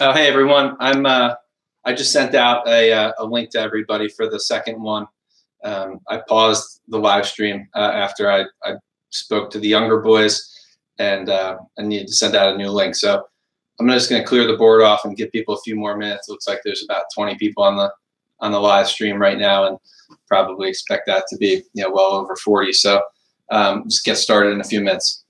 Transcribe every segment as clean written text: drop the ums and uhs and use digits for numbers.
Oh, hey everyone. I just sent out a link to everybody for the second one. I paused the live stream after I spoke to the younger boys, and I needed to send out a new link. So I'm just going to clear the board off and give people a few more minutes. It looks like there's about 20 people on the live stream right now, and probably expect that to be well over 40. So just get started in a few minutes.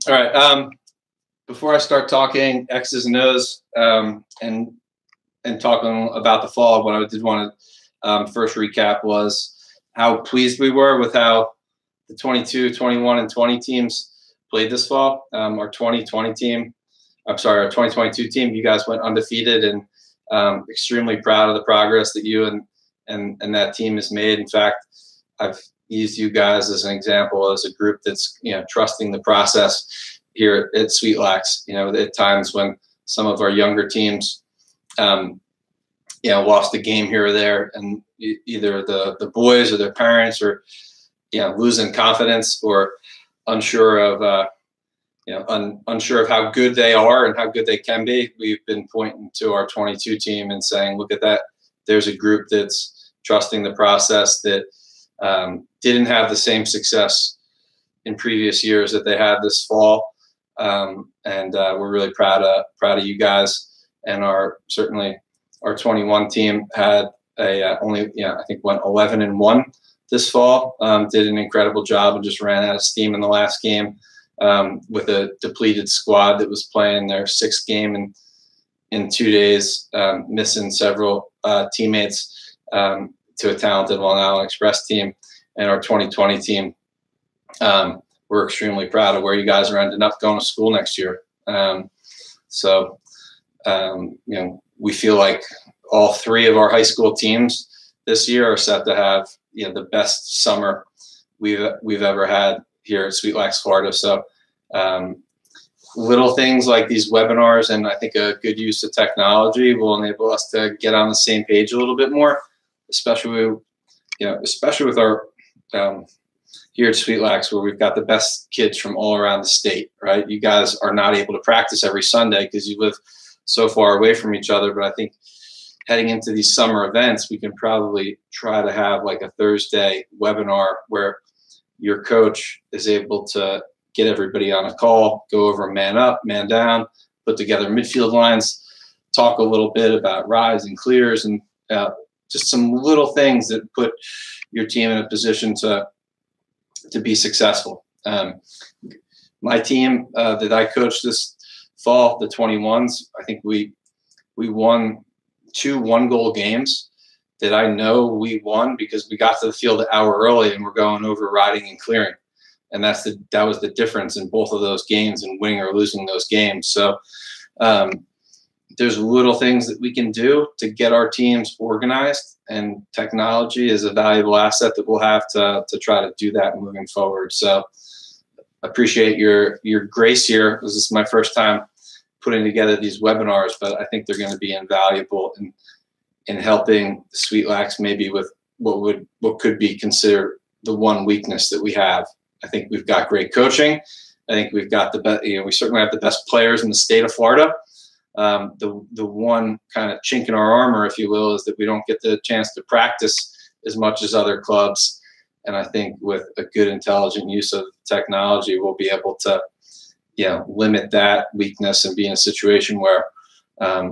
All right. Before I start talking X's and O's and talking about the fall, what I did want to first recap was how pleased we were with how the 22, 21, and 20 teams played this fall. Our 2022 team, you guys went undefeated, and extremely proud of the progress that you and that team has made. In fact, I've used you guys as an example as a group that's trusting the process here at Sweetlax. At times when some of our younger teams lost a game here or there, and either the boys or their parents are losing confidence or unsure of unsure of how good they are and how good they can be. We've been pointing to our 22 team and saying, look at that, there's a group that's trusting the process, that didn't have the same success in previous years that they had this fall, and we're really proud of you guys. And certainly our 21 team had I think went 11-1 this fall. Did an incredible job and just ran out of steam in the last game with a depleted squad that was playing their sixth game in 2 days, missing several teammates to a talented Long Island Express team. And our 2020 team, we're extremely proud of where you guys are ending up going to school next year. We feel like all three of our high school teams this year are set to have the best summer we've ever had here at Sweetlax, Florida. So little things like these webinars and I think a good use of technology will enable us to get on the same page a little bit more, especially with our here at Sweetlax, where we've got the best kids from all around the state, right? You guys are not able to practice every Sunday because you live so far away from each other. But I think heading into these summer events, we can probably try to have like a Thursday webinar where your coach is able to get everybody on a call, go over man up, man down, put together midfield lines, talk a little bit about rise and clears, and just some little things that put your team in a position to be successful. My team that I coached this fall, the 21s, I think we won 2 one-goal games that I know we won because we got to the field an hour early and we're going over riding and clearing. And that was the difference in both of those games and winning or losing those games. So there's little things that we can do to get our teams organized, and technology is a valuable asset that we'll have to try to do that moving forward. So appreciate your grace here. This is my first time putting together these webinars, but I think they're going to be invaluable in helping Sweetlax maybe with what could be considered the one weakness that we have. I think we've got great coaching. I think we've got the best. We certainly have the best players in the state of Florida. The one kind of chink in our armor, if you will, is that we don't get the chance to practice as much as other clubs. And I think with a good, intelligent use of technology, we'll be able to, limit that weakness and be in a situation where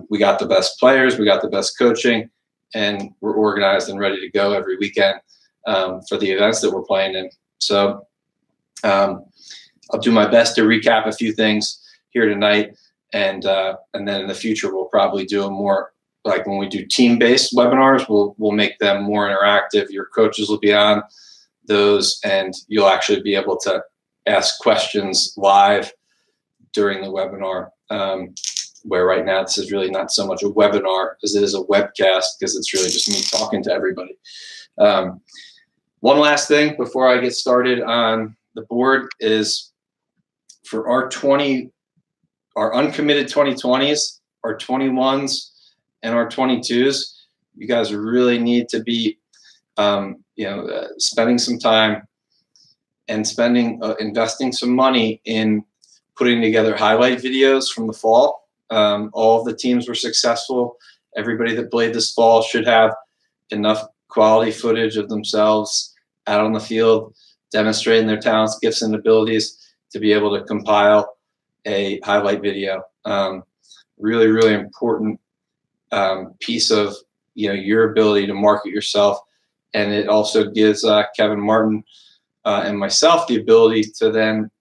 we got the best players, we got the best coaching, and we're organized and ready to go every weekend for the events that we're playing in. So I'll do my best to recap a few things here tonight, and then in the future we'll probably do a more, like when we do team-based webinars, we'll make them more interactive. Your coaches will be on those, and you'll actually be able to ask questions live during the webinar. Where right now this is really not so much a webinar as it is a webcast, because it's really just me talking to everybody. One last thing before I get started on the board is for our uncommitted 2020s, our 21s, and our 22s, you guys really need to be spending some time and investing some money in putting together highlight videos from the fall. All of the teams were successful. Everybody that played this fall should have enough quality footage of themselves out on the field, demonstrating their talents, gifts, and abilities to be able to compile a highlight video. Really, really important piece of your ability to market yourself, and it also gives Kevin Martin and myself the ability to then,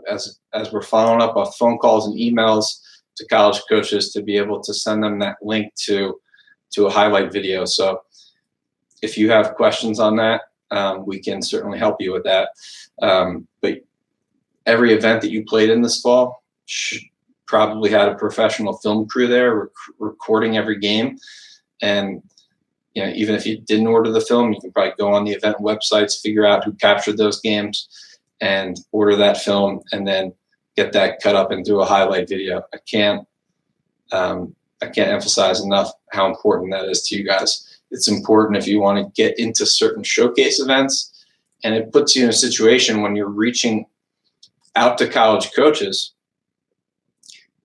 as we're following up on phone calls and emails to college coaches, to be able to send them that link to a highlight video. So if you have questions on that, we can certainly help you with that. But every event that you played in this fall probably had a professional film crew there recording every game. And even if you didn't order the film, you can probably go on the event websites, figure out who captured those games, and order that film, and then get that cut up and do a highlight video. I can't emphasize enough how important that is to you guys. It's important if you want to get into certain showcase events, and it puts you in a situation when you're reaching out to college coaches,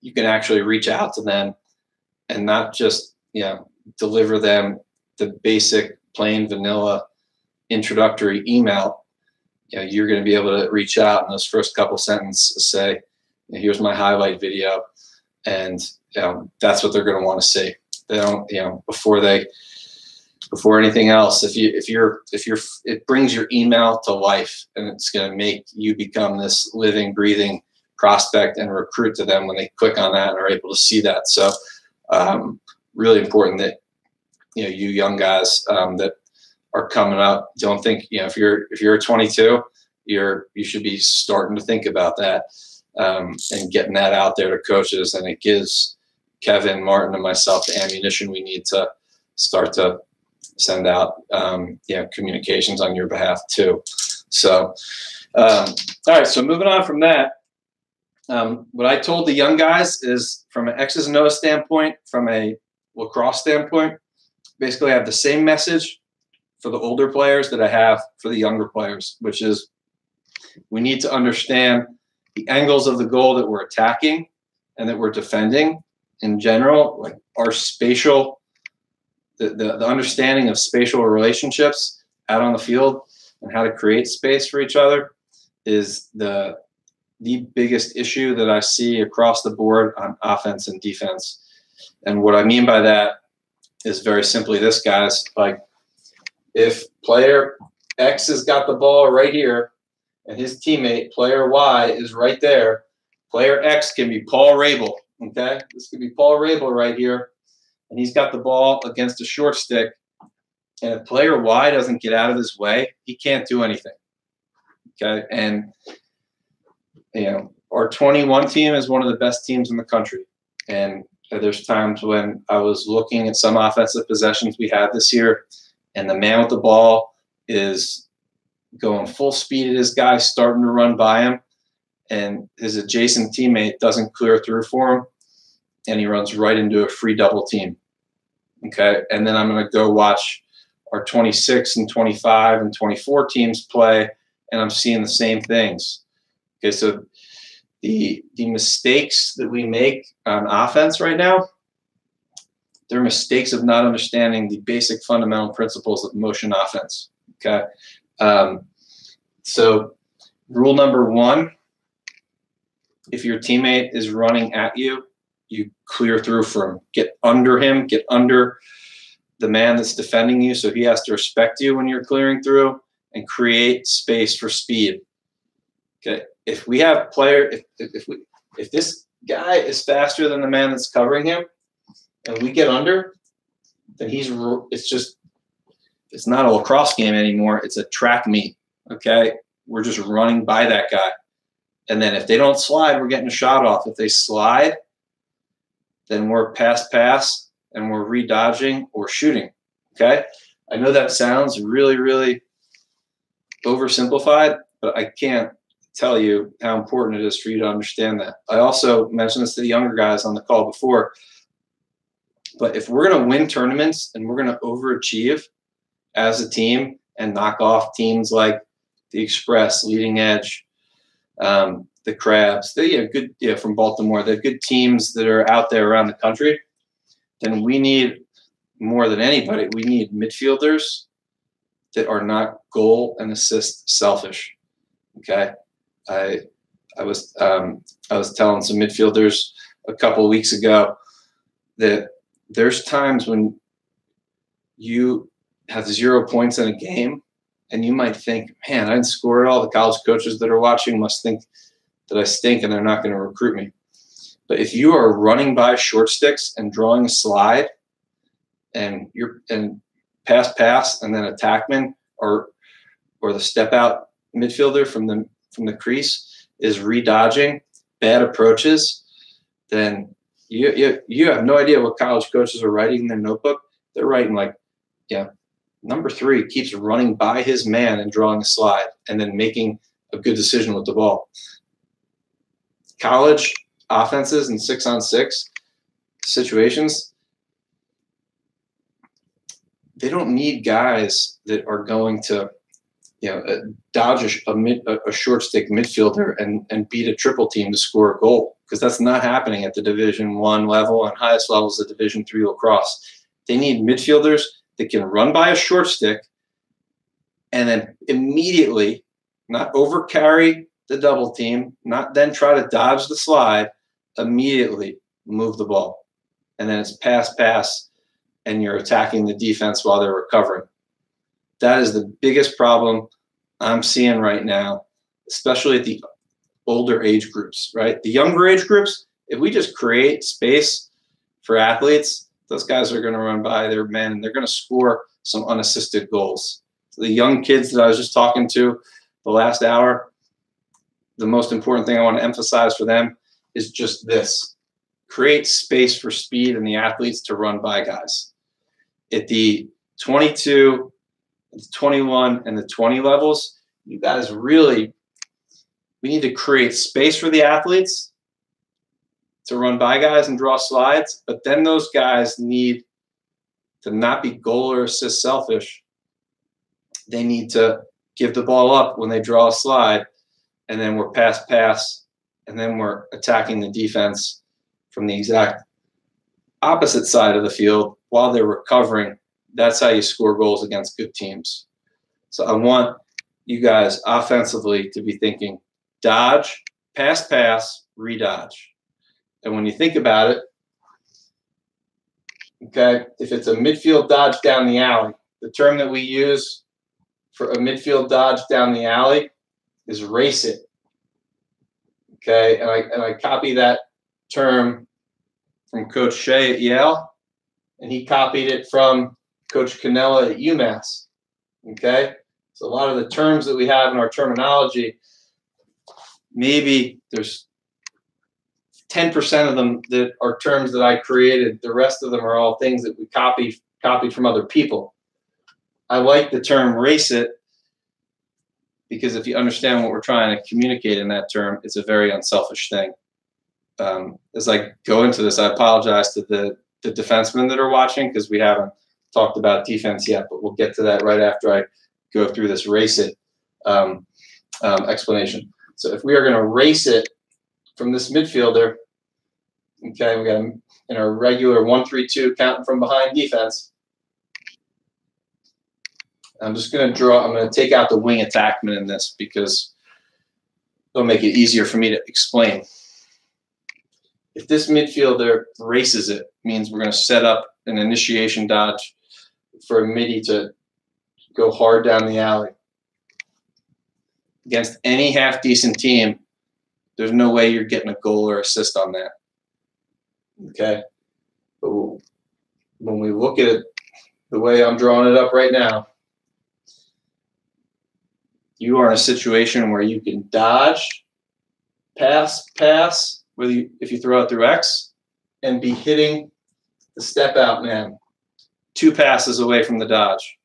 you can actually reach out to them and not just deliver them the basic plain vanilla introductory email. You're going to be able to reach out in those first couple sentences, say, here's my highlight video, and that's what they're going to want to see. They don't, before anything else, it brings your email to life, and it's going to make you become this living, breathing prospect and recruit to them when they click on that and are able to see that. So really important that you young guys that are coming up, don't think, if you're a 22, you should be starting to think about that and getting that out there to coaches, and it gives Kevin, Martin, and myself the ammunition we need to start to send out communications on your behalf too. So all right, so moving on from that, what I told the young guys is, from an X's and O's standpoint, from a lacrosse standpoint, basically I have the same message for the older players that I have for the younger players, which is we need to understand the angles of the goal that we're attacking and that we're defending in general, like our spatial, the understanding of spatial relationships out on the field and how to create space for each other is the biggest issue that I see across the board on offense and defense. And what I mean by that is very simply this, guys. Like, if player X has got the ball right here and his teammate, player Y, is right there, player X can be Paul Rabel, okay? This could be Paul Rabel right here, and he's got the ball against a short stick, and if player Y doesn't get out of his way, he can't do anything, okay? And, our 21 team is one of the best teams in the country, and there's times when I was looking at some offensive possessions we had this year, and the man with the ball is going full speed at his guy, starting to run by him, and his adjacent teammate doesn't clear through for him, and he runs right into a free double team. Okay, and then I'm going to go watch our 26 and 25 and 24 teams play, and I'm seeing the same things. Okay, so the mistakes that we make on offense right now, they're mistakes of not understanding the basic fundamental principles of motion offense. Okay, So rule number one, if your teammate is running at you, you clear through for him. Get under him, get under the man that's defending you, so he has to respect you when you're clearing through, and create space for speed. Okay, if we have if this guy is faster than the man that's covering him, and we get under, then it's not a lacrosse game anymore. It's a track meet. Okay, we're just running by that guy, and then if they don't slide, we're getting a shot off. If they slide, then we're pass, and we're redodging or shooting. Okay, I know that sounds really, really oversimplified, but I can't tell you how important it is for you to understand that. I also mentioned this to the younger guys on the call before, but if we're going to win tournaments and we're going to overachieve as a team and knock off teams like the Express, Leading Edge, the Crabs, good from Baltimore, they're good teams that are out there around the country, then we need, more than anybody, we need midfielders that are not goal and assist selfish. Okay, I was telling some midfielders a couple of weeks ago that there's times when you have 0 points in a game, and you might think, man, I didn't score at all. The college coaches that are watching must think that I stink and they're not going to recruit me. But if you are running by short sticks and drawing a slide, and pass, and then attackman or the step out midfielder from the crease is redodging bad approaches, then you have no idea what college coaches are writing in their notebook. They're writing like, number 3 keeps running by his man and drawing a slide and then making a good decision with the ball. College offenses in 6-on-6 situations, they don't need guys that are going to, dodge a short stick midfielder and beat a triple team to score a goal, because that's not happening at the Division I level and highest levels of Division III lacrosse. They need midfielders that can run by a short stick and then immediately not overcarry the double team, not then try to dodge the slide, immediately move the ball. And then it's pass, and you're attacking the defense while they're recovering. That is the biggest problem I'm seeing right now, especially at the older age groups, right? The younger age groups, if we just create space for athletes, those guys are going to run by their men and they're going to score some unassisted goals. So the young kids that I was just talking to the last hour, the most important thing I want to emphasize for them is just this: create space for speed and the athletes to run by guys. At the 22, the 21, and the 20 levels, you guys we need to create space for the athletes to run by guys and draw slides, but then those guys need to not be goal or assist selfish. They need to give the ball up when they draw a slide, and then we're pass, and then we're attacking the defense from the exact opposite side of the field while they're recovering. That's how you score goals against good teams. So I want you guys offensively to be thinking dodge, pass, redodge. And when you think about it, okay, if it's a midfield dodge down the alley, the term that we use for a midfield dodge down the alley is race it. Okay, and I copy that term from Coach Shea at Yale, and he copied it from Coach Cannella at UMass. Okay, so a lot of the terms that we have in our terminology, maybe there's 10% of them that are terms that I created. The rest of them are all things that we copied from other people. I like the term race it because if you understand what we're trying to communicate in that term, it's a very unselfish thing. As I go into this, I apologize to the defensemen that are watching because we haven't talked about defense yet, but we'll get to that right after I go through this race it explanation. So if we are going to race it from this midfielder, okay, we got him in our regular 1-3-2 counting from behind defense. I'm just going to draw. I'm going to take out the wing attackman in this because it'll make it easier for me to explain. If this midfielder races it, means we're going to set up an initiation dodge for a midi to go hard down the alley. Against any half-decent team, there's no way you're getting a goal or assist on that. Okay? But when we look at it the way I'm drawing it up right now, you are in a situation where you can dodge, pass, if you throw it through X, and be hitting the step-out man 2 passes away from the dodge.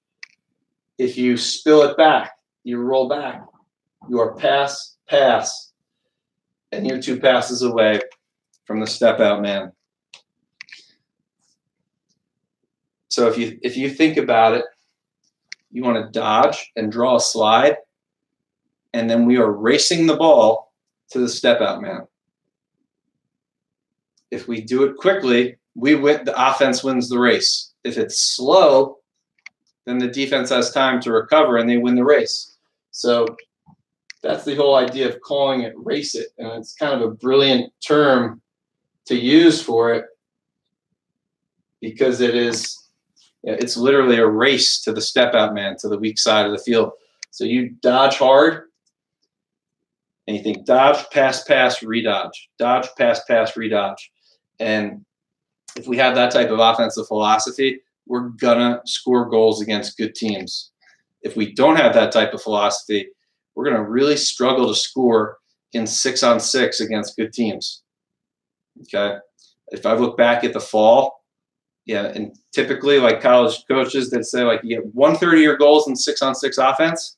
If you spill it back, you roll back, you are pass, and you're 2 passes away from the step-out man. So if you think about it, you want to dodge and draw a slide, and then we are racing the ball to the step-out man. If we do it quickly, we win. The offense wins the race. If it's slow, then the defense has time to recover and they win the race. So that's the whole idea of calling it race it. And it's kind of a brilliant term to use for it because it's literally a race to the step-out man, to the weak side of the field. So you dodge hard, and you think dodge, pass, redodge. Dodge, pass, redodge. And if we have that type of offensive philosophy, we're going to score goals against good teams. If we don't have that type of philosophy, we're going to really struggle to score in 6-on-6 against good teams. Okay? If I look back at the fall, yeah, and typically like college coaches that say like you get 1/3 of your goals in 6-on-6 offense,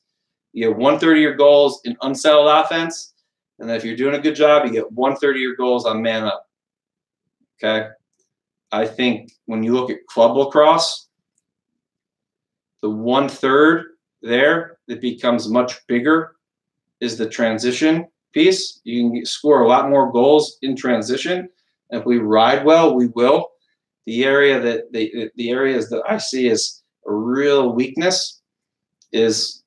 you get 1/3 of your goals in unsettled offense, and then if you're doing a good job, you get 1/3 of your goals on man up. Okay? I think when you look at club lacrosse, the 1/3 there that becomes much bigger is the transition piece. You can score a lot more goals in transition. And if we ride well, we will. The areas that I see as a real weakness is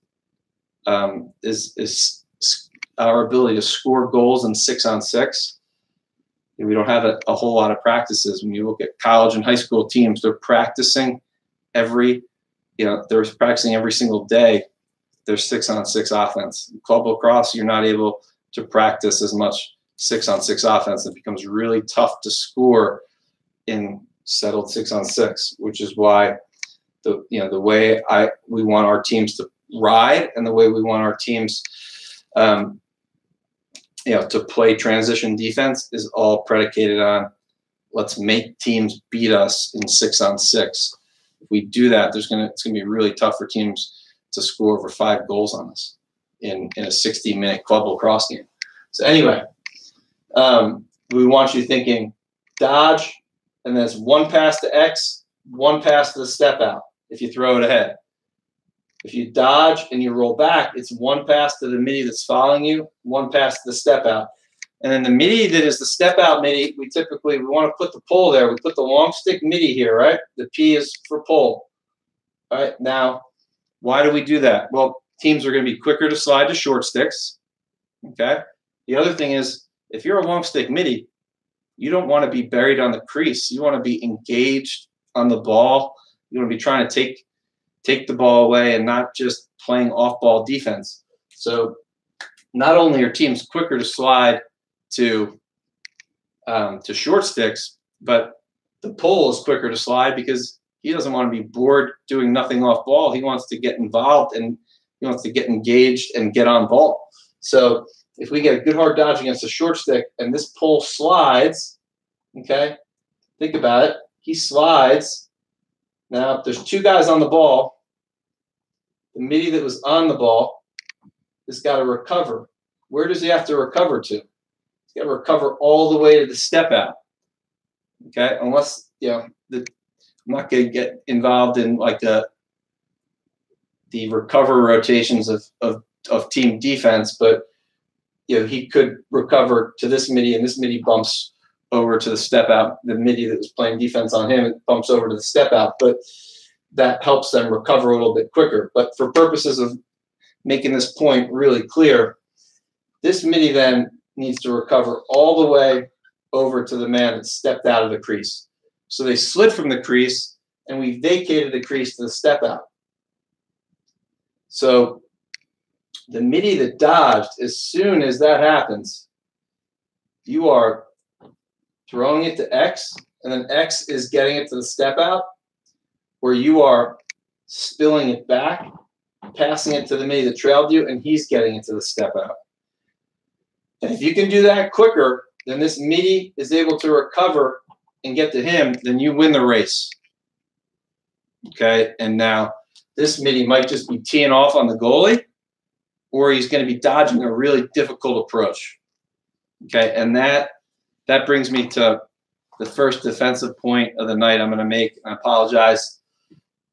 our ability to score goals in 6-on-6. We don't have a whole lot of practices. When you look at college and high school teams, they're practicing they're practicing every single day their 6-on-6 offense. In club lacrosse, you're not able to practice as much 6-on-6 offense. It becomes really tough to score in settled 6-on-6, which is why the way we want our teams to ride and the way we want our teams to play transition defense is all predicated on let's make teams beat us in 6-on-6. If we do that, it's gonna be really tough for teams to score over 5 goals on us in a 60-minute club lacrosse game. So anyway, we want you thinking dodge, and then it's 1 pass to X, 1 pass to the step out if you throw it ahead. If you dodge and you roll back, it's 1 pass to the midi that's following you, 1 pass to the step out. And then the midi that is the step out midi, we want to put the pull there. We put the long stick midi here, right? The P is for pull. All right, now, why do we do that? Well, teams are going to be quicker to slide to short sticks. Okay. The other thing is, if you're a long stick midi, you don't want to be buried on the crease. You want to be engaged on the ball. You want to be trying to take the ball away and not just playing off-ball defense. So not only are teams quicker to slide to short sticks, but the pull is quicker to slide because he doesn't want to be bored doing nothing off ball. He wants to get involved and he wants to get engaged and get on ball. So if we get a good hard dodge against a short stick and this pull slides, okay, think about it. He slides. Now, if there's 2 guys on the ball, the midi that was on the ball has got to recover. Where does he have to recover to? He's got to recover all the way to the step out. Okay, unless I'm not going to get involved in like the recover rotations of team defense, but he could recover to this midi, and this midi bumps over to the step out. The midi that was playing defense on him, it bumps over to the step out. But that helps them recover a little bit quicker. But for purposes of making this point really clear, this midi then needs to recover all the way over to the man that stepped out of the crease. So they slid from the crease, and we vacated the crease to the step out. So the midi that dodged, as soon as that happens, you are throwing it to X, and then X is getting it to the step out, where you are spilling it back, passing it to the midi that trailed you, and he's getting it to the step out. And if you can do that quicker, then this midi is able to recover and get to him, then you win the race. Okay, and now this midi might just be teeing off on the goalie, or he's going to be dodging a really difficult approach. Okay, and that brings me to the first defensive point of the night I'm going to make. I apologize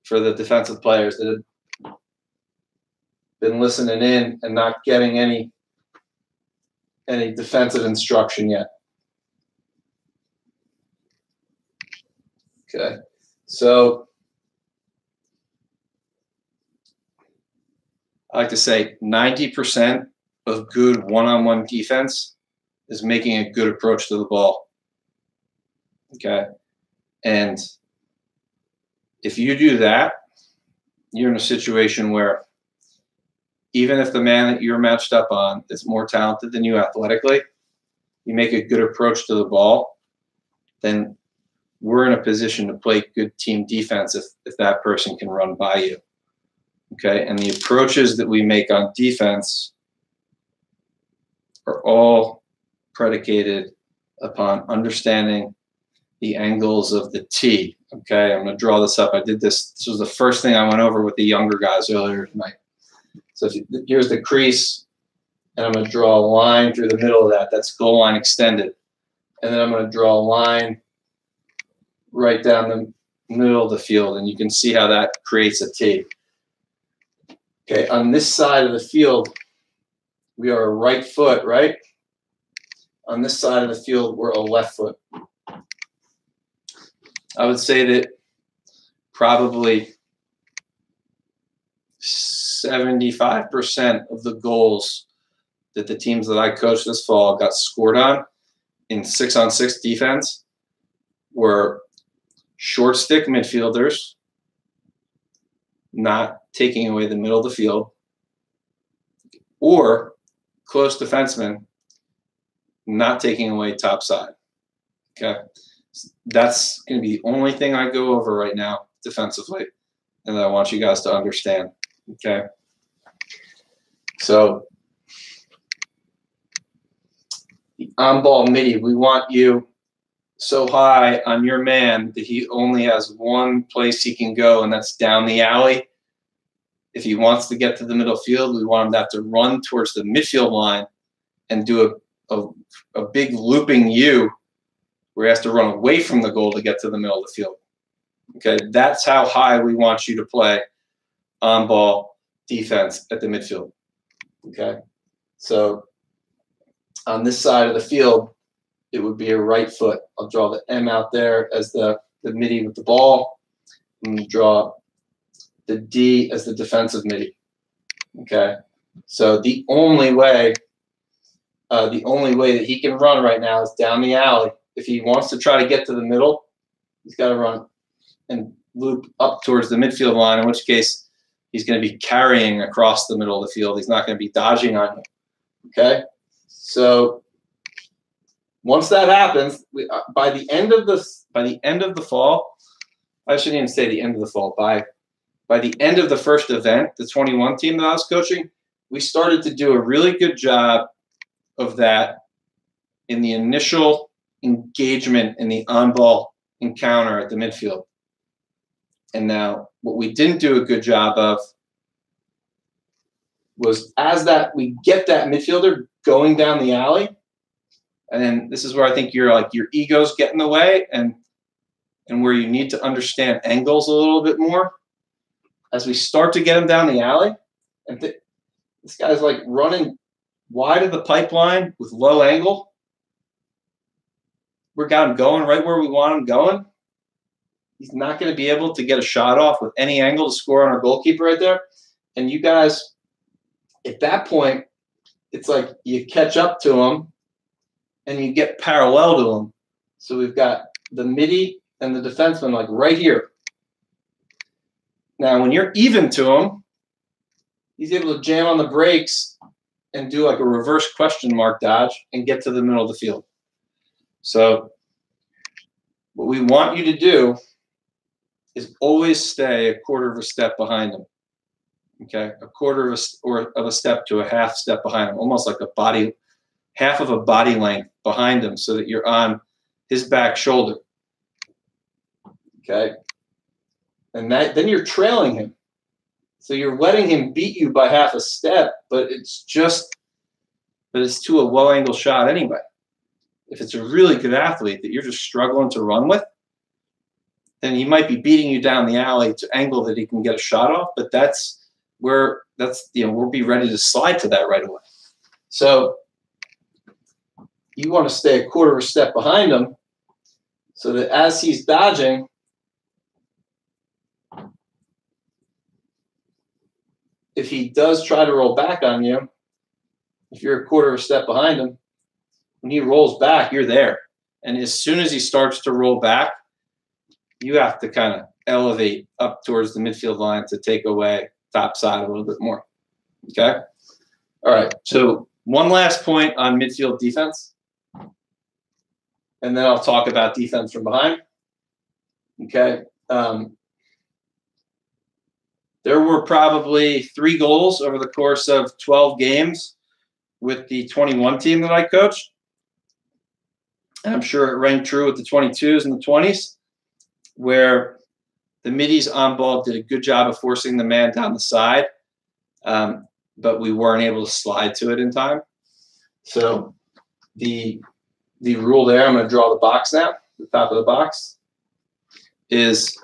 for the defensive players that have been listening in and not getting any defensive instruction yet. Okay, so I like to say 90% of good one-on-one defense is making a good approach to the ball. Okay, and if you do that, you're in a situation where even if the man that you're matched up on is more talented than you athletically, you make a good approach to the ball, then we're in a position to play good team defense if that person can run by you. Okay, and the approaches that we make on defense are all predicated upon understanding the angles of the T. Okay, I'm going to draw this up. I did this. This was the first thing I went over with the younger guys earlier tonight. So here's the crease, and I'm going to draw a line through the middle of that. That's goal line extended. And then I'm going to draw a line right down the middle of the field, and you can see how that creates a T. Okay, on this side of the field, we are a right foot, right? On this side of the field, we're a left foot. I would say that probably 75% of the goals that the teams that I coached this fall got scored on in 6-on-6 defense were short stick midfielders not taking away the middle of the field, or close defensemen not taking away top side. Okay, that's going to be the only thing I go over right now defensively, and that I want you guys to understand. Okay, so the on-ball midi, we want you so high on your man that he only has one place he can go, and that's down the alley. If he wants to get to the middle field, we want him to have to run towards the midfield line and do a big looping U where he has to run away from the goal to get to the middle of the field. Okay, that's how high we want you to play on-ball defense at the midfield. Okay, so on this side of the field, it would be a right foot. I'll draw the M out there as the midi with the ball. I'm going to draw the D as the defensive midi. Okay, so the only way that he can run right now is down the alley. If he wants to try to get to the middle, he's got to run and loop up towards the midfield line, in which case he's going to be carrying across the middle of the field. He's not going to be dodging on you. Okay, so once that happens, by the end of the fall, I shouldn't even say the end of the fall. By the end of the first event, the 21 team that I was coaching, we started to do a really good job of that in the initial engagement in the on-ball encounter at the midfield. And now what we didn't do a good job of was as that we get that midfielder going down the alley, and then this is where I think your ego's get in the way and where you need to understand angles a little bit more. As we start to get him down the alley, and this guy's like running wide of the pipeline with low angle. We got him going right where we want him going. He's not going to be able to get a shot off with any angle to score on our goalkeeper right there. And you guys, at that point, it's like you catch up to him and you get parallel to him. So we've got the midi and the defenseman like right here. Now, when you're even to him, he's able to jam on the brakes and do like a reverse question mark dodge and get to the middle of the field. So what we want you to do is always stay a quarter of a step behind him. Okay, a quarter of a step to a half step behind him, almost like a body, half of a body length behind him, so that you're on his back shoulder. Okay, and then you're trailing him, so you're letting him beat you by half a step, but it's to a low-angle shot anyway. If it's a really good athlete that you're just struggling to run with, then he might be beating you down the alley to angle that he can get a shot off, but we'll be ready to slide to that right away. So you want to stay a quarter of a step behind him so that as he's dodging, if he does try to roll back on you, if you're a quarter of a step behind him, when he rolls back, you're there. And as soon as he starts to roll back, you have to kind of elevate up towards the midfield line to take away top side a little bit more. Okay? All right. So one last point on midfield defense. And then I'll talk about defense from behind. Okay? There were probably 3 goals over the course of 12 games with the 21 team that I coached. And I'm sure it rang true with the 22s and the 20s, where the middies on ball did a good job of forcing the man down the side, but we weren't able to slide to it in time. So the rule there, I'm going to draw the box now, the top of the box, is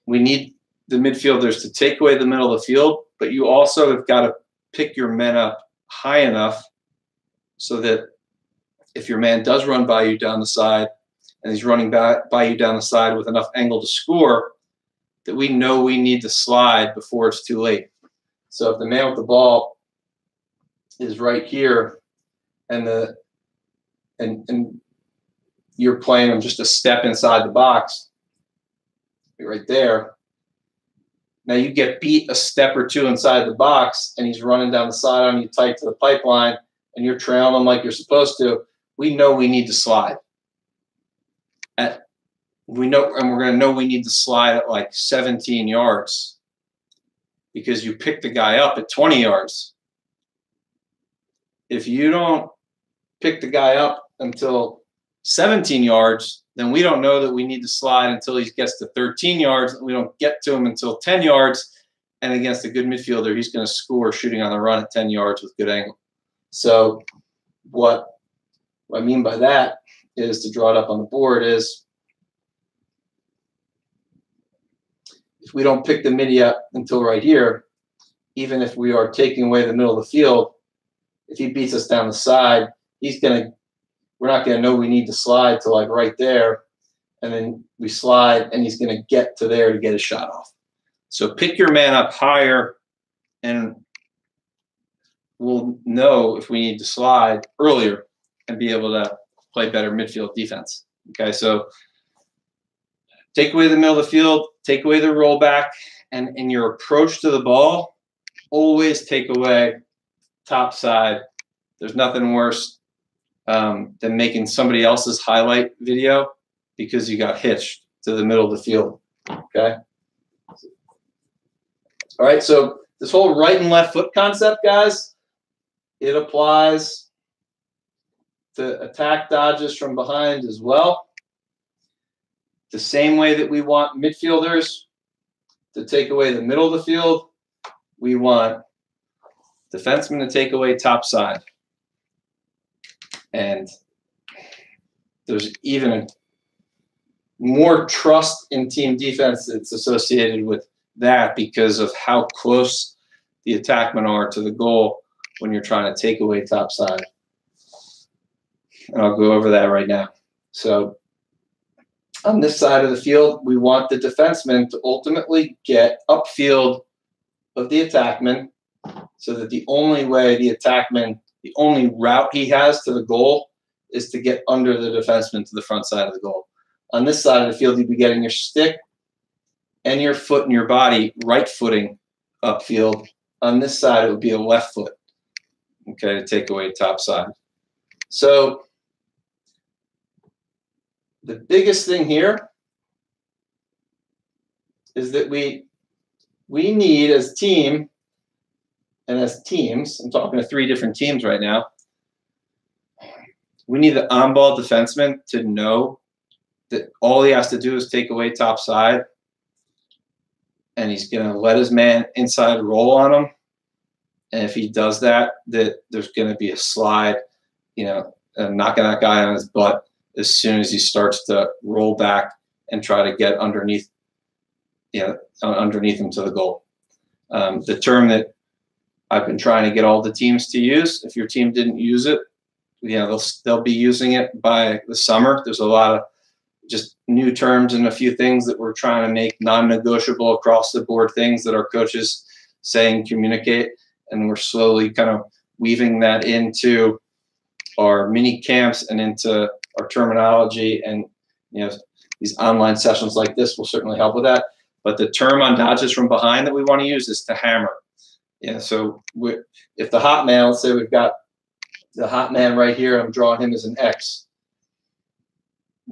we need the midfielders to take away the middle of the field, but you also have got to pick your men up high enough so that if your man does run by you down the side and he's running by you down the side with enough angle to score, that we know we need to slide before it's too late. So if the man with the ball is right here and you're playing him just a step inside the box, right there, now you get beat a step or two inside the box and he's running down the side on you tight to the pipeline and you're trailing him like you're supposed to, we know we need to slide. We're going to know we need to slide at like 17 yards because you picked the guy up at 20 yards. If you don't pick the guy up until 17 yards, then we don't know that we need to slide until he gets to 13 yards. And we don't get to him until 10 yards. And against a good midfielder, he's going to score shooting on the run at 10 yards with good angle. So what I mean by that is, to draw it up on the board, is if we don't pick the midi up until right here, even if we are taking away the middle of the field, if he beats us down the side, we're not going to know we need to slide to like right there, and then we slide and he's going to get to there to get a shot off. So pick your man up higher and we'll know if we need to slide earlier and be able to play better midfield defense. Okay, so take away the middle of the field, take away the rollback, and in your approach to the ball, always take away top side. There's nothing worse than making somebody else's highlight video because you got hitched to the middle of the field. Okay? All right, so this whole right and left foot concept, guys, it applies to attack dodges from behind as well. The same way that we want midfielders to take away the middle of the field, we want defensemen to take away top side. And there's even more trust in team defense that's associated with that because of how close the attackmen are to the goal when you're trying to take away top side. And I'll go over that right now. So On this side of the field, we want the defenseman to ultimately get upfield of the attackman so that the only way the attackman, the only route he has to the goal is to get under the defenseman to the front side of the goal. On this side of the field, you'd be getting your stick and your foot and your body right footing upfield. On this side, it would be a left foot, okay, to take away top side. So the biggest thing here is that we need as team and as teams, I'm talking to 3 different teams right now, we need the on-ball defenseman to know that all he has to do is take away top side, and he's going to let his man inside roll on him. And if he does that, that there's going to be a slide, you know, knocking that guy on his butt as soon as he starts to roll back and try to get underneath, you know, underneath him to the goal. The term that I've been trying to get all the teams to use, if your team didn't use it, you know, they'll be using it by the summer. There's a lot of just new terms and a few things that we're trying to make non-negotiable across the board things that our coaches say and communicate. And we're slowly kind of weaving that into our mini camps and into our terminology. And, you know, these online sessions like this will certainly help with that. But the term on dodges from behind that we want to use is to hammer. Yeah, so if the hot man, let's say we've got the hot man right here, I'm drawing him as an X.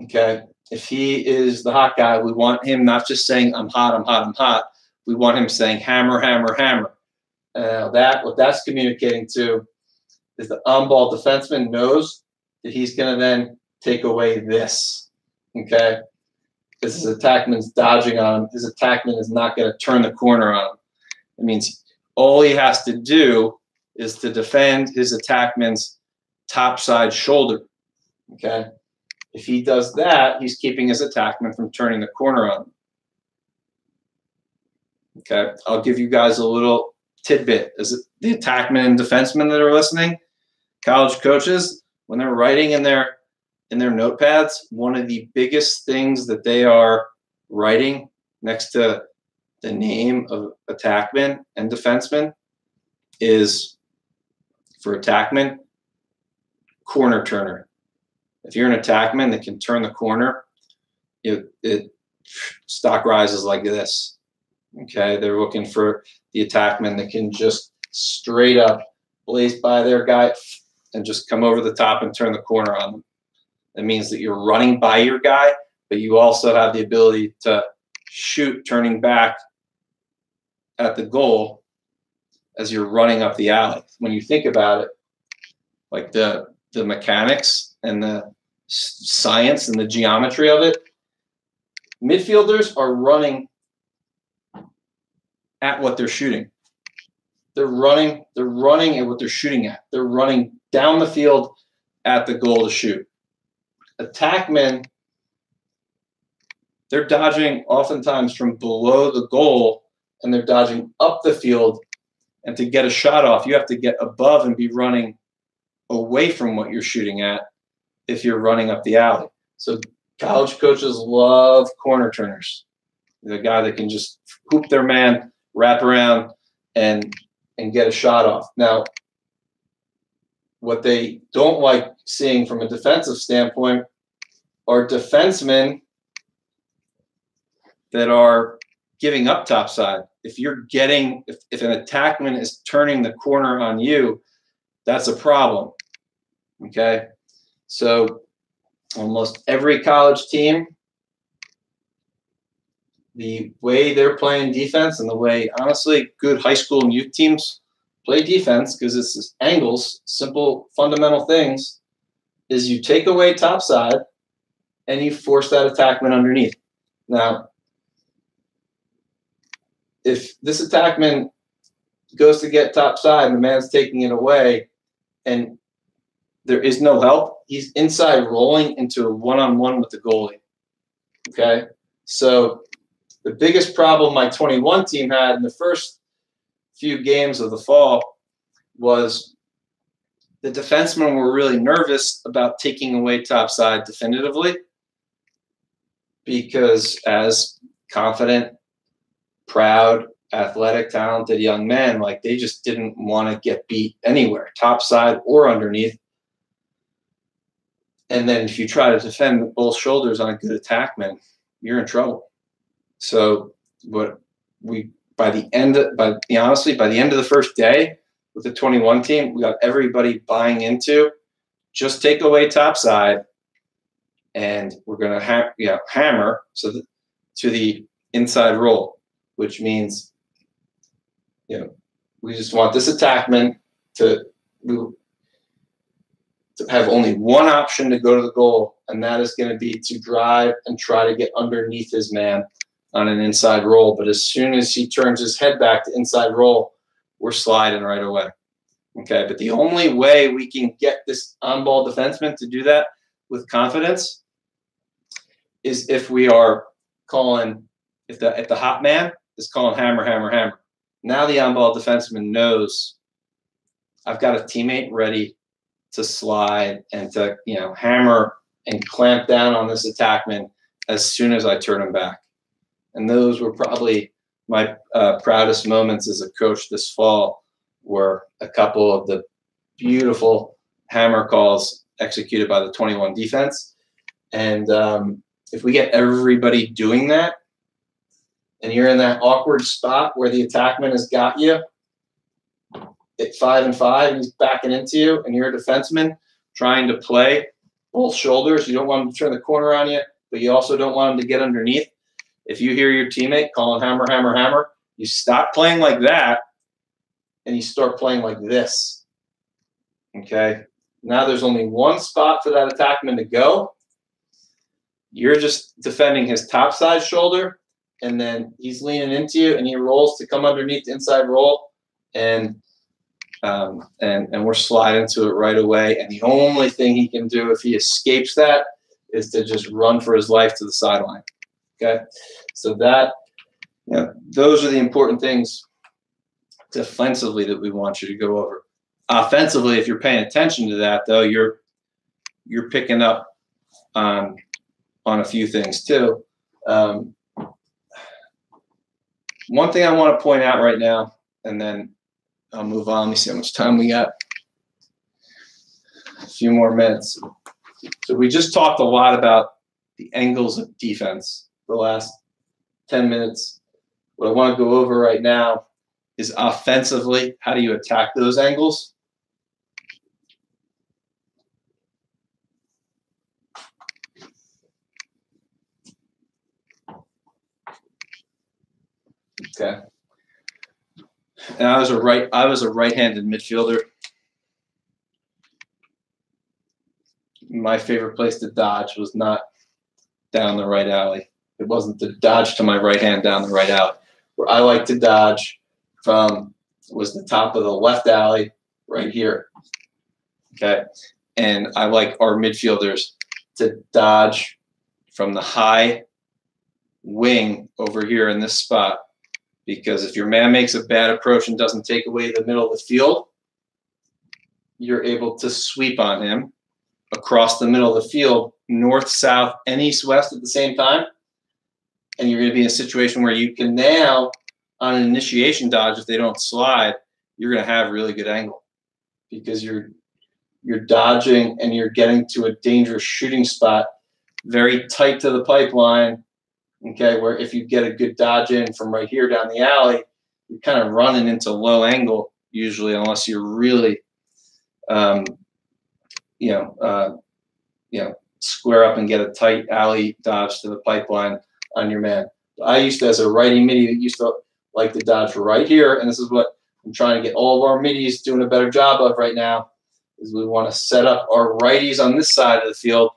Okay, if he is the hot guy, we want him not just saying, I'm hot, I'm hot, I'm hot. We want him saying hammer, hammer, hammer. What that's communicating to is the on-ball defenseman knows that he's going to then take away this. Okay, because his attackman's dodging on him. His attackman is not going to turn the corner on him. It means all he has to do is to defend his attackman's top side shoulder. Okay, if he does that, he's keeping his attackman from turning the corner on him. Okay, I'll give you guys a little tidbit. Is it the attackman and defensemen that are listening? College coaches, when they're writing in their notepads, one of the biggest things that they are writing next to the name of attackman and defenseman is, for attackman, corner turner. If you're an attackman that can turn the corner, stock rises like this. Okay, they're looking for the attackman that can just straight up blaze by their guy and just come over the top and turn the corner on them. That means that you're running by your guy, but you also have the ability to shoot turning back at the goal as you're running up the alley. When you think about it, like the mechanics and the science and the geometry of it, midfielders are running at what they're shooting. They're running at what they're shooting at. They're running down the field at the goal to shoot. Attackmen, they're dodging oftentimes from below the goal, and they're dodging up the field. And to get a shot off, you have to get above and be running away from what you're shooting at if you're running up the alley. So college coaches love corner turners. The guy that can just hoop their man, wrap around, and get a shot off. Now, what they don't like seeing from a defensive standpoint are defensemen that are giving up topside. If you're getting, if an attackman is turning the corner on you, that's a problem. Okay, so almost every college team, the way they're playing defense and the way, honestly, good high school and youth teams play defense, because it's just angles, simple fundamental things, is you take away topside and you force that attackman underneath. Now, if this attackman goes to get topside and the man's taking it away and there is no help, he's inside rolling into a one-on-one with the goalie. Okay? So the biggest problem my 21 team had in the first few games of the fall was the defensemen were really nervous about taking away topside definitively. because as confident, proud, athletic, talented young men, like they just didn't want to get beat anywhere, topside or underneath. And then if you try to defend both shoulders on a good attackman, you're in trouble. So what we honestly, by the end of the first day with the 21 team, we got everybody buying into just take away topside, and we're going to hammer to the inside roll, which means we just want this attackman to have only one option to go to the goal, and that is going to be to drive and try to get underneath his man on an inside roll. But as soon as he turns his head back to inside roll, we're sliding right away. Okay, but the only way we can get this on-ball defenseman to do that with confidence is if we are calling, if the hot man is calling hammer, hammer, hammer. Now the on-ball defenseman knows I've got a teammate ready to slide and to hammer and clamp down on this attackman as soon as I turn him back. And those were probably my proudest moments as a coach this fall, were a couple of the beautiful hammer calls executed by the 21 defense. And if we get everybody doing that, and you're in that awkward spot where the attackman has got you at 5-5 and he's backing into you, and you're a defenseman trying to play both shoulders, you don't want him to turn the corner on you, but you also don't want him to get underneath. If you hear your teammate calling hammer, hammer, hammer, you stop playing like that and you start playing like this. Okay? Now there's only one spot for that attackman to go. You're just defending his topside shoulder, and then he's leaning into you, and he rolls to come underneath the inside roll, and we're sliding to it right away. And the only thing he can do if he escapes that is to just run for his life to the sideline. Okay, so that those are the important things defensively that we want you to go over. Offensively, if you're paying attention to that, though, you're picking up on a few things too. One thing I want to point out right now, and then I'll move on. Let me see how much time we got. A few more minutes. So we just talked a lot about the angles of defense the last 10 minutes. What I want to go over right now is offensively, how do you attack those angles? Okay. And I was a right-handed midfielder. My favorite place to dodge was not down the right alley. It wasn't the dodge to my right hand down the right alley. Where I like to dodge from was the top of the left alley right here. Okay. And I like our midfielders to dodge from the high wing over here in this spot. Because if your man makes a bad approach and doesn't take away the middle of the field, you're able to sweep on him across the middle of the field, north, south, and east, west at the same time. And you're going to be in a situation where you can now, on an initiation dodge, if they don't slide, you're going to have really good angle because you're dodging and you're getting to a dangerous shooting spot very tight to the pipeline. Okay, where if you get a good dodge in from right here down the alley, you're kind of running into low angle usually, unless you're really, square up and get a tight alley dodge to the pipeline on your man. I used to, as a righty midi, used to like to dodge right here, and this is what I'm trying to get all of our middies doing a better job of right now, is we want to set up our righties on this side of the field.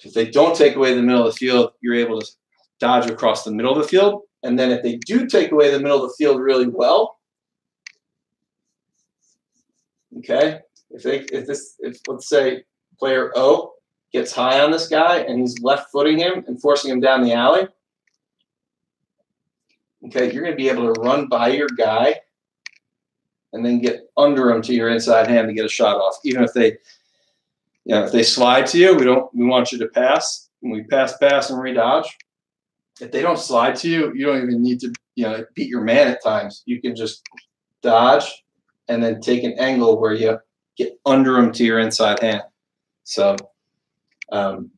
If they don't take away the middle of the field, you're able to dodge across the middle of the field. And then if they do take away the middle of the field really well, okay, if let's say player O gets high on this guy and he's left footing him and forcing him down the alley, okay, you're going to be able to run by your guy and then get under him to your inside hand to get a shot off. Even if they, if they slide to you, we want you to pass. when we pass and redodge, if they don't slide to you, you don't even need to, beat your man at times. You can just dodge and then take an angle where you get under them to your inside hand. So in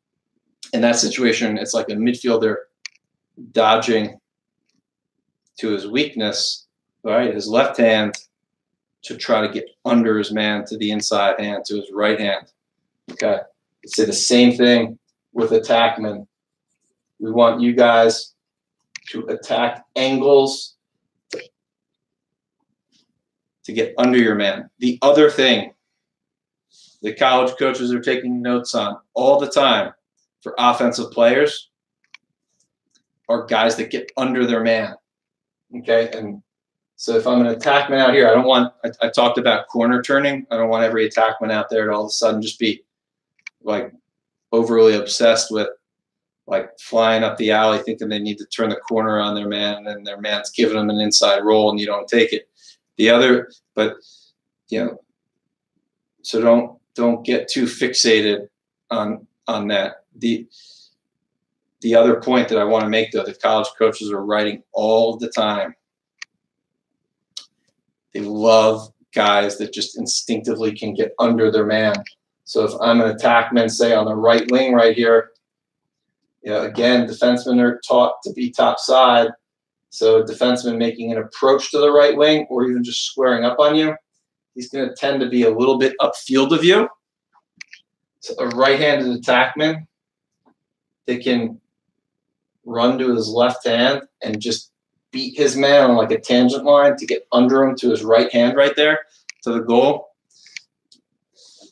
that situation, it's like a midfielder dodging to his weakness, right, his left hand, to try to get under his man to the inside hand, to his right hand. Okay, say the same thing with attackmen. We want you guys to attack angles to get under your man. The other thing the college coaches are taking notes on all the time for offensive players are guys that get under their man. Okay, and so if I'm an attackman out here, I talked about corner turning. I don't want every attackman out there to all of a sudden just be like overly obsessed with like flying up the alley thinking they need to turn the corner on their man, and then their man's giving them an inside roll and you don't take it. So don't get too fixated on that. The other point that I want to make, though, that college coaches are writing all the time, they love guys that just instinctively can get under their man. So if I'm an attackman, say on the right wing right here, again, defensemen are taught to be top side. So a defenseman making an approach to the right wing or even just squaring up on you, he's going to tend to be a little bit upfield of you. So a right-handed attackman, they can run to his left hand and just beat his man on like a tangent line to get under him to his right hand right there to the goal.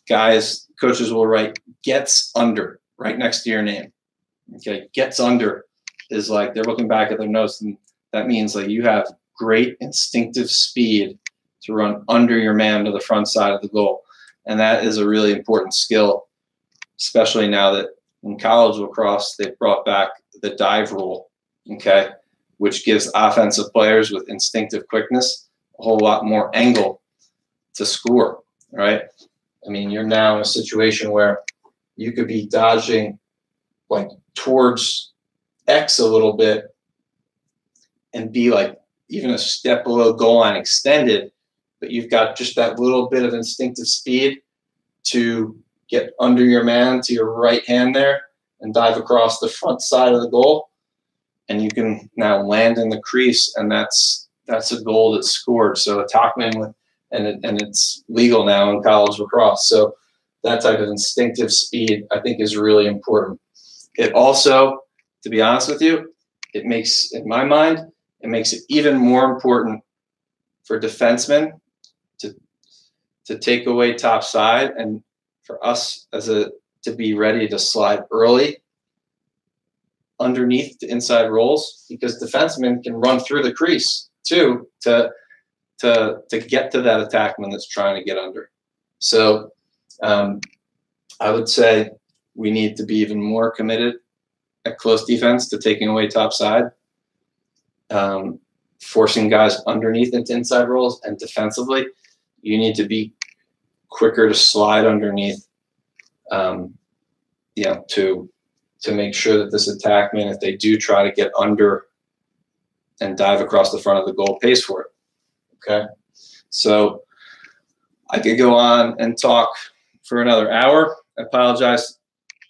Guys, coaches will write gets under right next to your name. Okay, gets under is like they're looking back at their notes, and that means like you have great instinctive speed to run under your man to the front side of the goal. And that is a really important skill, especially now that in college lacrosse they've brought back the dive rule, okay, which gives offensive players with instinctive quickness a whole lot more angle to score, right? I mean, you're now in a situation where you could be dodging like towards X a little bit and be like even a step below goal line extended, but you've got just that little bit of instinctive speed to get under your man to your right hand there and dive across the front side of the goal, and you can now land in the crease, and that's a goal that's scored. So attackman with and it's legal now in college lacrosse. So that type of instinctive speed I think is really important. It also, to be honest with you, it makes, in my mind, it makes it even more important for defensemen to take away top side and for us to be ready to slide early underneath the inside rolls, because defensemen can run through the crease too to get to that attackman that's trying to get under. So I would say we need to be even more committed at close defense to taking away top side, forcing guys underneath into inside rolls, and defensively, you need to be quicker to slide underneath, to make sure that this attackman, if they do try to get under and dive across the front of the goal, pays for it. Okay, so I could go on and talk for another hour. I apologize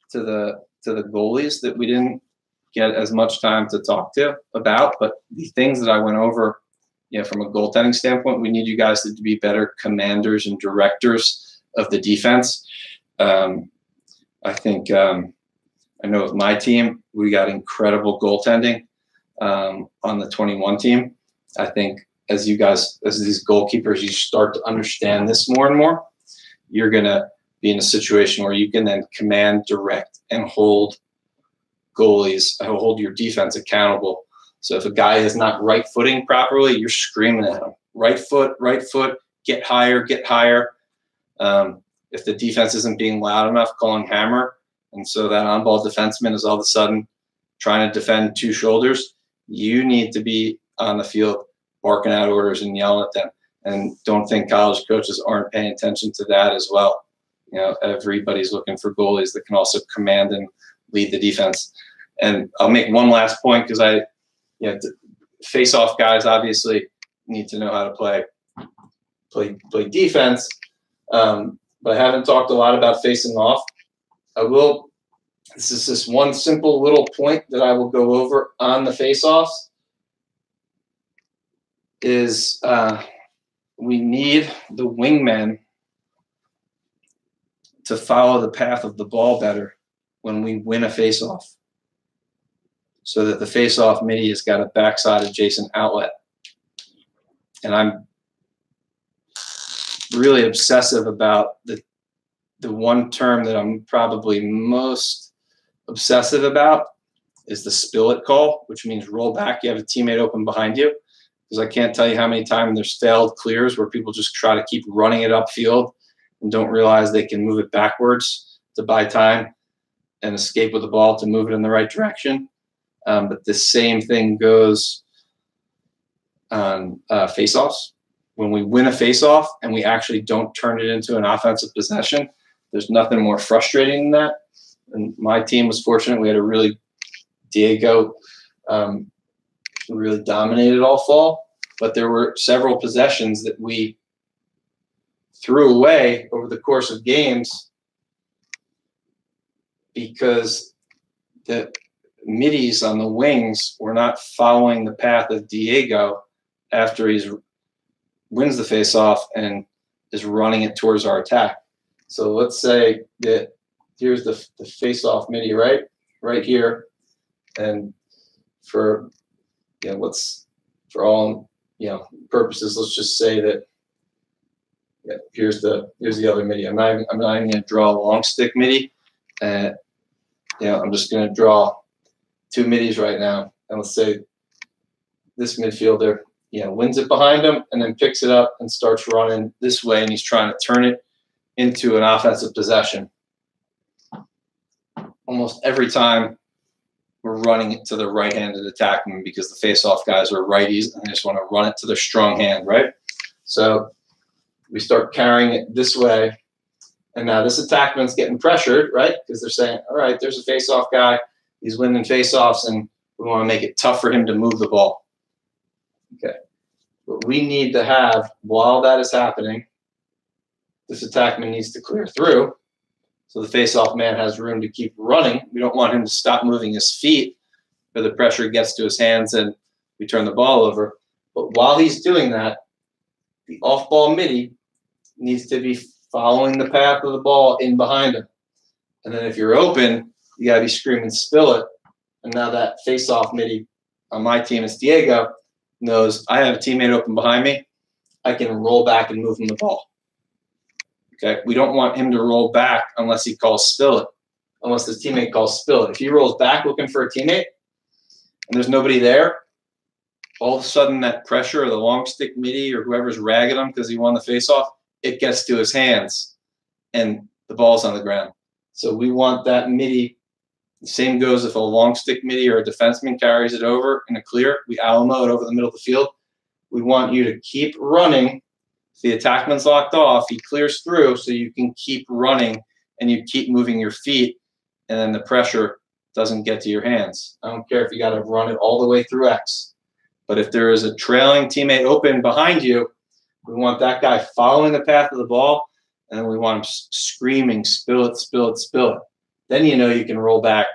to the goalies that we didn't get as much time to talk to about, but the things that I went over, from a goaltending standpoint, we need you guys to be better commanders and directors of the defense. I think I know with my team, we got incredible goaltending on the 21 team. I think as these goalkeepers, you start to understand this more and more, you're going to be in a situation where you can then command, direct, and hold goalies, hold your defense accountable. So if a guy is not right footing properly, you're screaming at him. Right foot, get higher, get higher. If the defense isn't being loud enough, calling hammer, and so that on-ball defenseman is all of a sudden trying to defend two shoulders, you need to be on the field barking out orders and yelling at them. And don't think college coaches aren't paying attention to that as well. Everybody's looking for goalies that can also command and lead the defense. And I'll make one last point because face-off guys obviously need to know how to play defense. But I haven't talked a lot about facing off. I will. This is just one simple little point that I will go over on the face-offs. Is we need the wingmen to follow the path of the ball better when we win a face-off, so that the face-off midi has got a backside adjacent outlet. And I'm really obsessive about the one term that I'm probably most obsessive about is the spill it call, which means roll back. You have a teammate open behind you. Because I can't tell you how many times there's failed clears where people just try to keep running it upfield and don't realize they can move it backwards to buy time and escape with the ball to move it in the right direction. But the same thing goes on face-offs. When we win a face-off and we actually don't turn it into an offensive possession, there's nothing more frustrating than that. And my team was fortunate. We had a really Diego really dominated all fall, but there were several possessions that we threw away over the course of games because the middies on the wings were not following the path of Diego after he wins the face-off and is running it towards our attack. So let's say that here's the face-off midi right here, and for for all purposes, let's just say that here's the other midi. I'm not even going to draw a long stick midi. I'm just going to draw two middies right now, and let's say this midfielder wins it behind him and then picks it up and starts running this way, and he's trying to turn it into an offensive possession. Almost every time we're running it to the right-handed attackman because the face-off guys are righties and they just want to run it to their strong hand, right? So we start carrying it this way, and now this attackman's getting pressured, right? Because they're saying, all right, there's a face-off guy. He's winning face-offs, and we want to make it tough for him to move the ball. Okay. What we need to have while that is happening, this attackman needs to clear through. So the face-off man has room to keep running. We don't want him to stop moving his feet or the pressure gets to his hands and we turn the ball over. But while he's doing that, the off-ball midi needs to be following the path of the ball in behind him. And then if you're open, you got to be screaming, spill it. And now that face-off midi on my team, it's Diego, knows I have a teammate open behind me. I can roll back and move him the ball. Okay, we don't want him to roll back unless he calls spill it, unless his teammate calls spill it. If he rolls back looking for a teammate and there's nobody there, all of a sudden that pressure of the long stick midi or whoever's ragging him because he won the face-off, it gets to his hands and the ball's on the ground. So we want that midi. The same goes if a long stick midi or a defenseman carries it over in a clear. We Alamo it over the middle of the field. We want you to keep running. If the attackman's locked off, he clears through so you can keep running and you keep moving your feet, and then the pressure doesn't get to your hands. I don't care if you got to run it all the way through X. But if there is a trailing teammate open behind you, we want that guy following the path of the ball, and then we want him screaming, spill it, spill it, spill it. Then you can roll back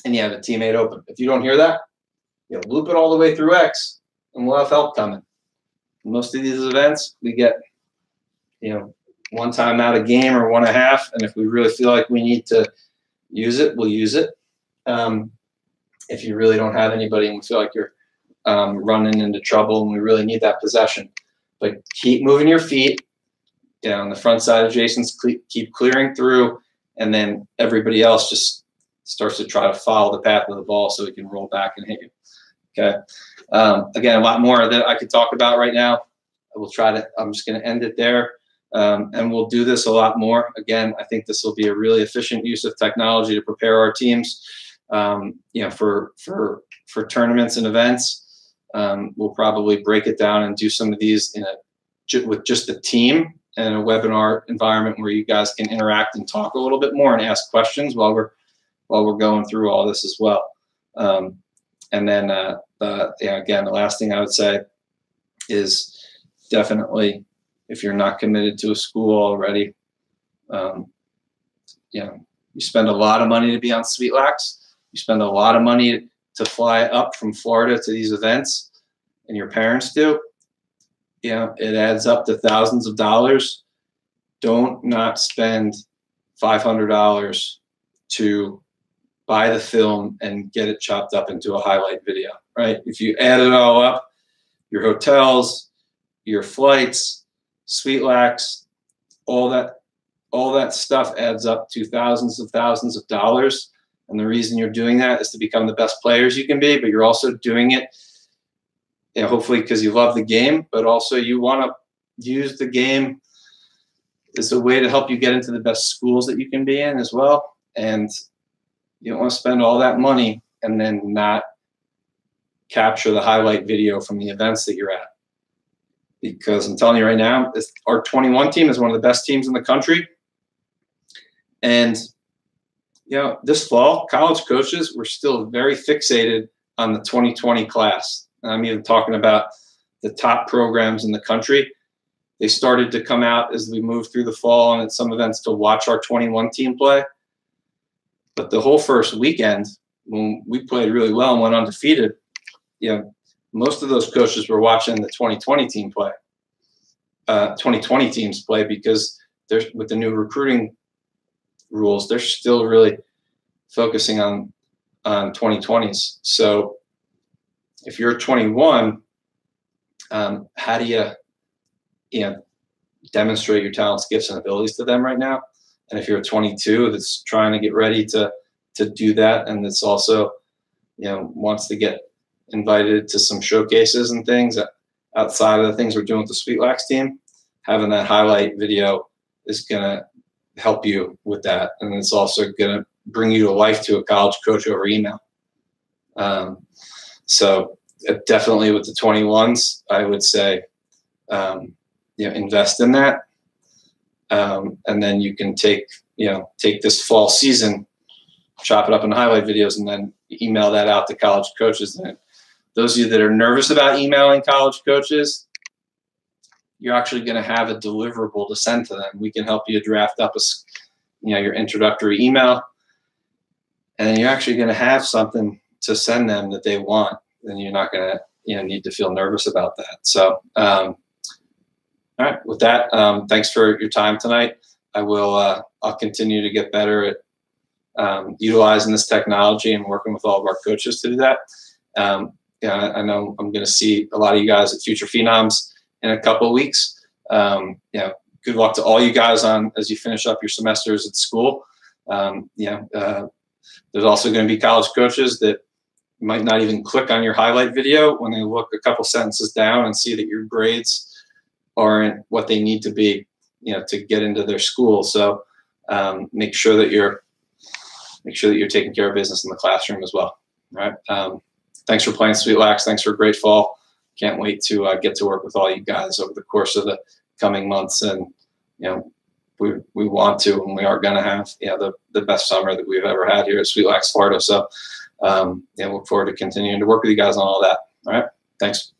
and you have a teammate open. If you don't hear that, loop it all the way through X, and we'll have help coming. Most of these events, we get, one time out a game or one and a half, and if we really feel like we need to use it, we'll use it. If you really don't have anybody and we feel like you're running into trouble and we really need that possession. But keep moving your feet down the front side adjacents, keep clearing through, and then everybody else just starts to try to follow the path of the ball so we can roll back and hit you. Okay. Again, a lot more that I could talk about right now. I'm just going to end it there. And we'll do this a lot more. Again, I think this will be a really efficient use of technology to prepare our teams, for tournaments and events. We'll probably break it down and do some of these with just a team and a webinar environment where you guys can interact and talk a little bit more and ask questions while while we're going through all this as well. And then again, the last thing I would say is definitely, if you're not committed to a school already, you spend a lot of money to be on Sweetlax. You spend a lot of money to fly up from Florida to these events, and your parents do. It adds up to thousands of dollars. Don't not spend $500 to buy the film and get it chopped up into a highlight video, right? If you add it all up, your hotels, your flights, Sweetlax, all that stuff adds up to thousands of dollars. And the reason you're doing that is to become the best players you can be, but you're also doing it, hopefully because you love the game, but also you want to use the game as a way to help you get into the best schools that you can be in as well. And you don't want to spend all that money and then not capture the highlight video from the events that you're at. Because I'm telling you right now, our 21 team is one of the best teams in the country. And this fall, college coaches were still very fixated on the 2020 class. And I'm even talking about the top programs in the country. They started to come out as we moved through the fall and at some events to watch our 21 team play. But the whole first weekend, when we played really well and went undefeated, most of those coaches were watching the 2020 team play, 2020 teams play, because with the new recruiting rules, they're still really focusing on 2020s. So if you're 21, how do you demonstrate your talents, gifts, and abilities to them right now? And if you're a 22 that's trying to get ready to do that, and that's also wants to get invited to some showcases and things outside of the things we're doing with the Sweetlax team, having that highlight video is going to help you with that. And it's also going to bring you to life to a college coach over email. So definitely with the 21s, I would say, invest in that. And then you can take this fall season, chop it up into highlight videos, and then email that out to college coaches. And those of you that are nervous about emailing college coaches, you're actually going to have a deliverable to send to them. We can help you draft up your introductory email, and then you're actually going to have something to send them that they want. Then you're not going to need to feel nervous about that. So, all right, with that, thanks for your time tonight. I'll continue to get better at utilizing this technology and working with all of our coaches to do that. I know I'm going to see a lot of you guys at Future Phenoms in a couple of weeks. Good luck to all you guys as you finish up your semesters at school. There's also going to be college coaches that might not even click on your highlight video when they look a couple sentences down and see that your grades aren't what they need to be, to get into their school. So make sure that you're taking care of business in the classroom as well. All right. Thanks for playing Sweetlax. Thanks for a great fall. Can't wait to get to work with all you guys over the course of the coming months. And we want to, and we are going to have the best summer that we've ever had here at Sweetlax Florida. So look forward to continuing to work with you guys on all that. All right. Thanks.